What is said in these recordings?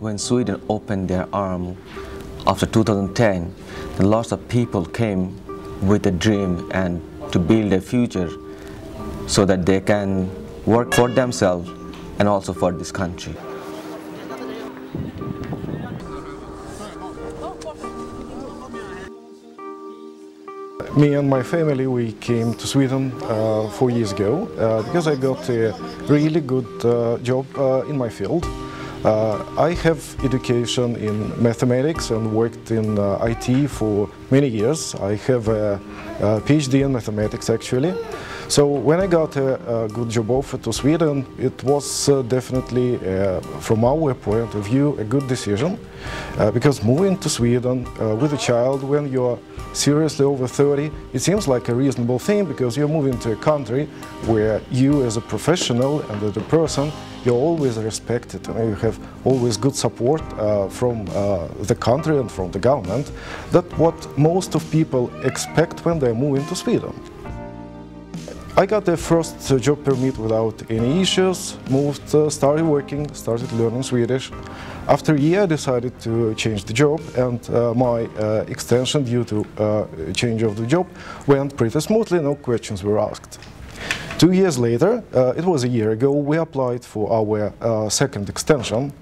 when Sweden opened their arm after 2010, lots of people came with a dream and to build a future so that they can work for themselves and also for this country. Me and my family, we came to Sweden 4 years ago because I got a really good job in my field. I have education in mathematics and worked in IT for many years. I have a PhD in mathematics actually. So when I got a good job offer to Sweden, it was definitely, from our point of view, a good decision. Because moving to Sweden with a child when you're seriously over 30, it seems like a reasonable thing because you're moving to a country where you as a professional and as a person, you're always respected and you have always good support from the country and from the government. That's what most of people expect when they're moving to Sweden. I got the first job permit without any issues, moved, started working, started learning Swedish. After a year I decided to change the job and my extension due to change of the job went pretty smoothly, no questions were asked. 2 years later, it was a year ago, we applied for our second extension.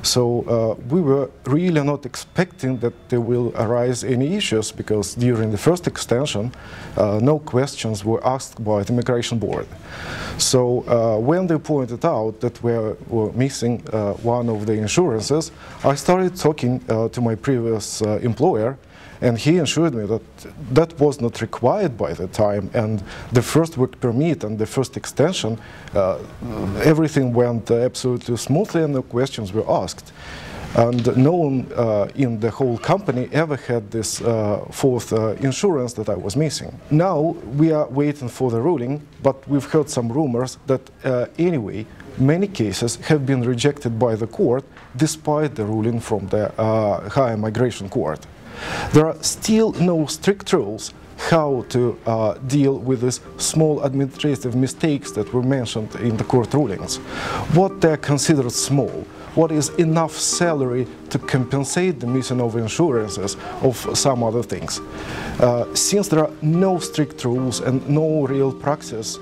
So we were really not expecting that there will arise any issues because during the first extension, no questions were asked by the Migration Board. So when they pointed out that we were missing one of the insurances, I started talking to my previous employer, and he assured me that that was not required by the time, and the first work permit and the first extension, everything went absolutely smoothly and no questions were asked. And no one in the whole company ever had this fourth insurance that I was missing. Now we are waiting for the ruling, but we've heard some rumors that anyway, many cases have been rejected by the court despite the ruling from the Higher Migration Court. There are still no strict rules how to deal with these small administrative mistakes that were mentioned in the court rulings. What they are considered small, what is enough salary to compensate the missing of insurances of some other things. Since there are no strict rules and no real praxis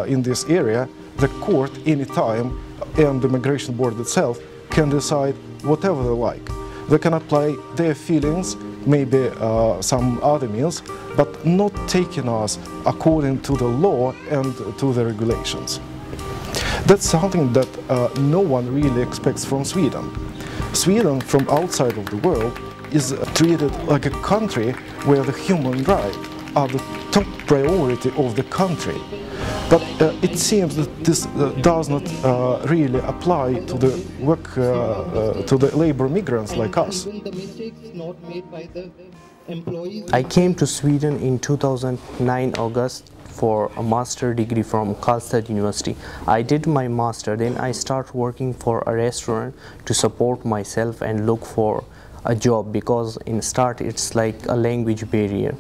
in this area, the court anytime and the Migration Board itself can decide whatever they like. They can apply their feelings, maybe some other means, but not taking us according to the law and to the regulations. That's something that no one really expects from Sweden. Sweden, from outside of the world, is treated like a country where the human rights are the top priority of the country. But it seems that this does not really apply to the to the labor migrants like us. I came to Sweden in 2009 August for a master degree from Karlstad University. I did my master, then I start working for a restaurant to support myself and look for a job because in start it's like a language barrier.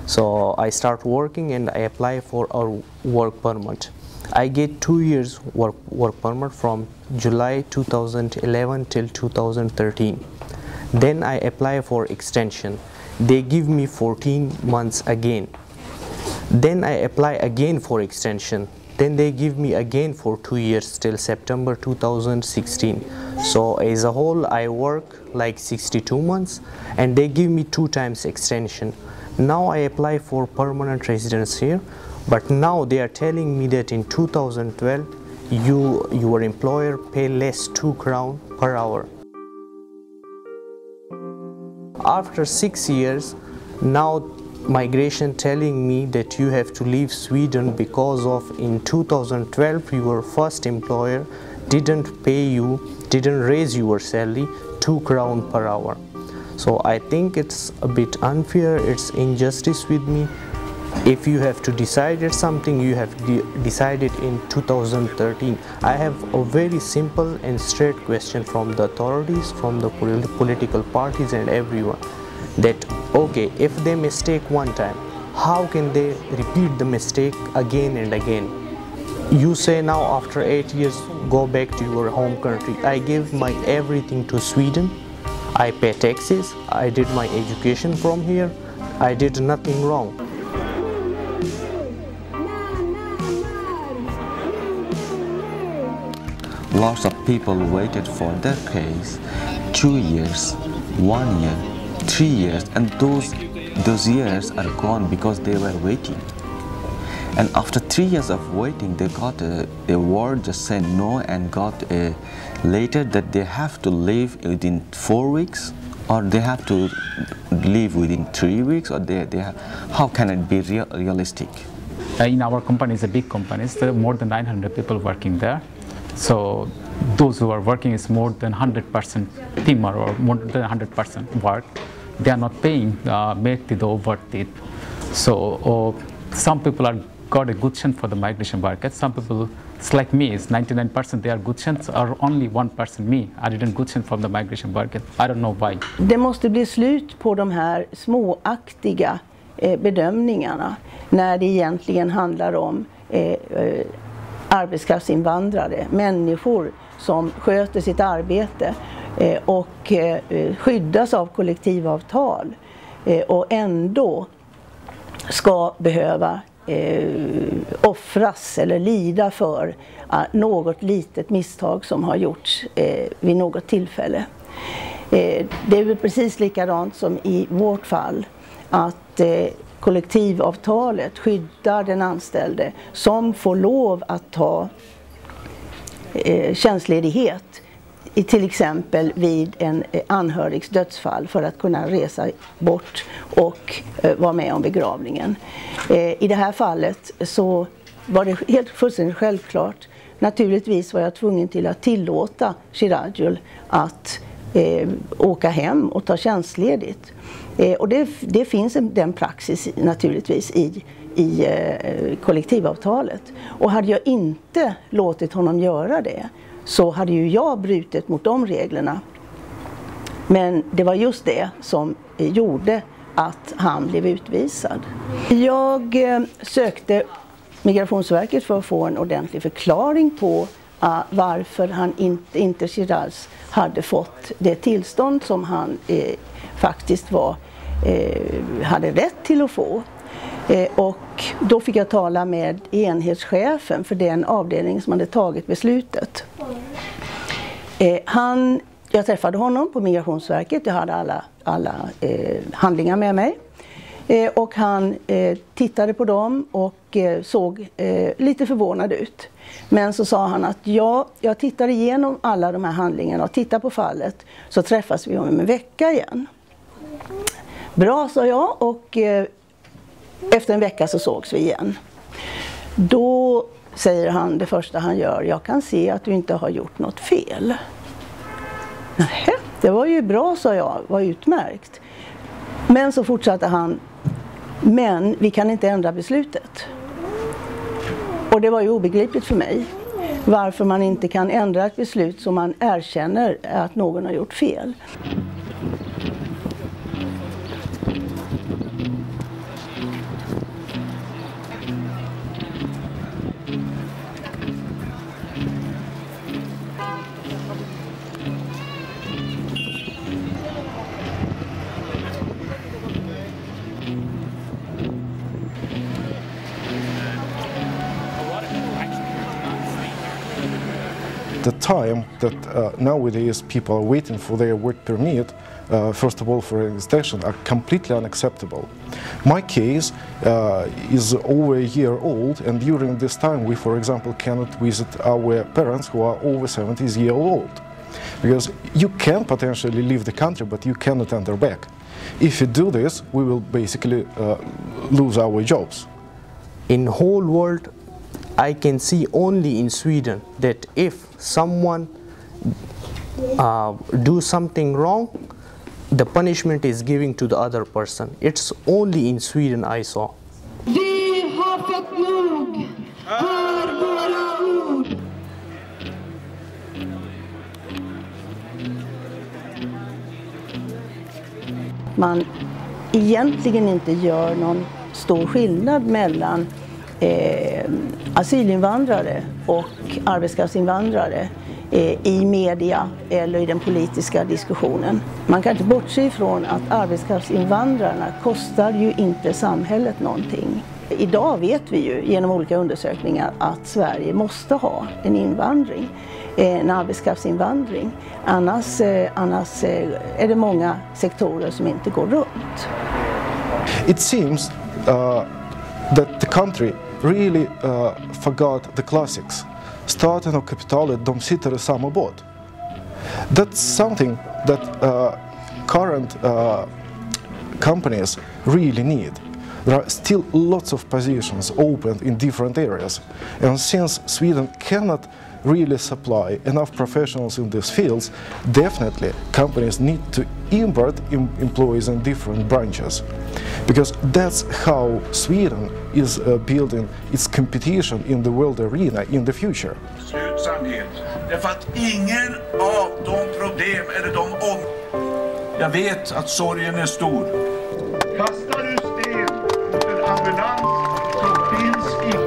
So I start working and I apply for a work permit. I get 2 years work permit from July 2011 till 2013. Then I apply for extension. They give me 14 months again. Then I apply again for extension. Then they give me again for 2 years till September 2016. So as a whole I work like 62 months and they give me 2 times extension. Now I apply for permanent residence here, but now they are telling me that in 2012 your employer pay less 2 crown per hour. After 6 years, now migration telling me that you have to leave Sweden because of in 2012 your first employer didn't pay you, didn't raise your salary 2 crown per hour. So I think it's a bit unfair, it's injustice with me. If you have to decide something, you have decided in 2013. I have a very simple and straight question from the authorities, from the political parties and everyone. That okay, if they mistake one time, how can they repeat the mistake again and again? You say now after 8 years go back to your home country. I give my everything to Sweden. I pay taxes. I did my education from here. I did nothing wrong. Lots of people waited for their case 2 years, 1 year, 3 years, and those years are gone because they were waiting. And after 3 years of waiting, they got a word just said no, and got a later that they have to leave within 4 weeks, or they have to leave within 3 weeks, or how can it be realistic? In our company, it's a big company. There are more than 900 people working there. So those who are working is more than 100% team or more than 100% work. They are not paying the overtime. So some people are got a good chance for the migration workers. Some people, it's like me, it's 99% they are good chance, or only 1% me. I didn't good chance from the migration workers. I don't know why. Det måste bli slut på de här småaktiga bedömningarna när det egentligen handlar om arbetskraftsinvandrare, människor som sköter sitt arbete och skyddas av kollektivavtal och ändå ska behöva offras eller lida för något litet misstag som har gjorts vid något tillfälle. Det är väl precis likadant som i vårt fall, att kollektivavtalet skyddar den anställde som får lov att ta tjänstledighet till exempel vid en anhörigs dödsfall för att kunna resa bort och vara med om begravningen. I det här fallet så var det helt fullständigt självklart. Naturligtvis var jag tvungen till att tillåta Sirajul att åka hem och ta tjänstledigt. Och det finns den praxis naturligtvis i kollektivavtalet. Och hade jag inte låtit honom göra det, så hade ju jag brutit mot de reglerna. Men det var just det som gjorde att han blev utvisad. Jag sökte Migrationsverket för att få en ordentlig förklaring på varför han inte Shiraz hade fått det tillstånd som han faktiskt hade rätt till att få. Och då fick jag tala med enhetschefen för den avdelning som hade tagit beslutet. Jag träffade honom på Migrationsverket, jag hade alla handlingar med mig. Och han tittade på dem och såg lite förvånad ut. Men så sa han att jag tittar igenom alla de här handlingarna och tittar på fallet, så träffas vi om en vecka igen. Bra, sa jag, och efter en vecka så sågs vi igen. Då säger han, det första han gör: jag kan se att du inte har gjort något fel. Nej, det var ju bra, sa jag, var utmärkt. Men så fortsatte han: men vi kan inte ändra beslutet. Och det var ju obegripligt för mig varför man inte kan ändra ett beslut som man erkänner att någon har gjort fel. The time that nowadays people are waiting for their work permit, first of all for registration, are completely unacceptable. My case is over a year old, and during this time we, for example, cannot visit our parents who are over 70 years old. Because you can potentially leave the country, but you cannot enter back. If you do this, we will basically lose our jobs. In whole world, I can see only in Sweden that if someone do something wrong, the punishment is given to the other person. It's only in Sweden I saw. Vi har fått nog. Hör våra ord. Man egentligen inte gör någon stor skillnad mellan asylinvandrare och arbetskraftsinvandrare i media eller i den politiska diskussionen. Man kan inte bortse ifrån att arbetskraftsinvandrarna kostar ju inte samhället någonting. Idag vet vi ju genom olika undersökningar att Sverige måste ha en invandring, en arbetskraftsinvandring. Annars är det många sektorer som inte går runt. It seems that the country really forgot the classics. Staten och kapitalet, de sitter i samma båt. That's something that current companies really need. There are still lots of positions open in different areas, and since Sweden cannot really supply enough professionals in these fields, definitely companies need to import employees in different branches. Because that's how Sweden is building its competition in the world arena in the future. Slutsamhet. Därför att ingen av de problem eller de jag vet att sorgen är stor. Kastar du sten mot en ambulans så finns inte.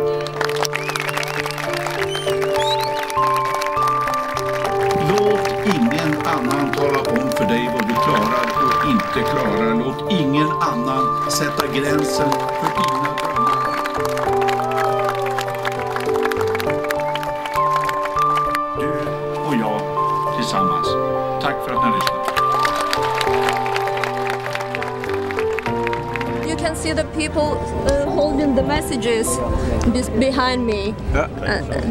Låt ingen annan tala om för dig vad du klarar och inte klarar. Låt ingen annan sätta gränsen för dina drömmar. Du och jag tillsammans. Tack för att ni har lyssnat. You can see the people holding the messages behind me.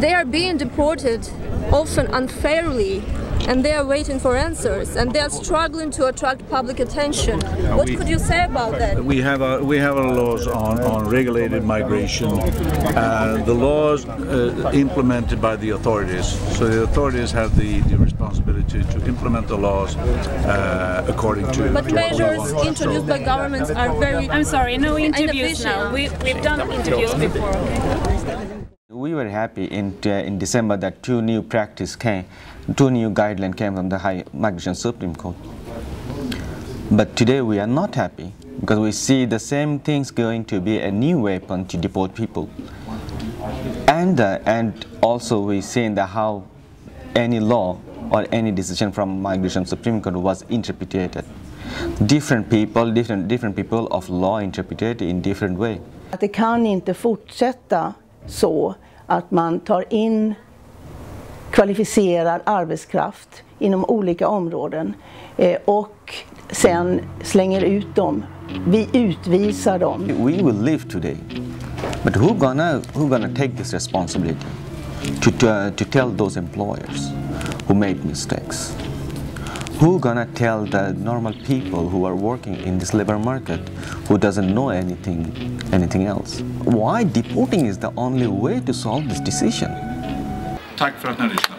They are being deported, often unfairly, and they are waiting for answers, and they are struggling to attract public attention. What could you say about that? We have our laws on regulated migration. The laws implemented by the authorities. So the authorities have the responsibility to implement the laws according to. But measures introduced by governments are very. I'm sorry, no interviews now. We've done interviews before. We were happy in December that two new guidelines came from the High Migration Supreme Court. But today we are not happy because we see the same things going to be a new weapon to deport people. And also we see how any law or any decision from Migration Supreme Court was interpreted. Different people of law interpreted in different way. Att det kan inte fortsätta så att man tar in kvalificerad arbetskraft inom olika områden och sen slänger ut dem. Vi utvisar dem. We will live today, but who gonna take this responsibility to tell those employers who made mistakes? Who gonna tell the normal people who are working in this labor market who doesn't know anything else? Why deporting is the only way to solve this decision? Tack för att ni har lyssnat.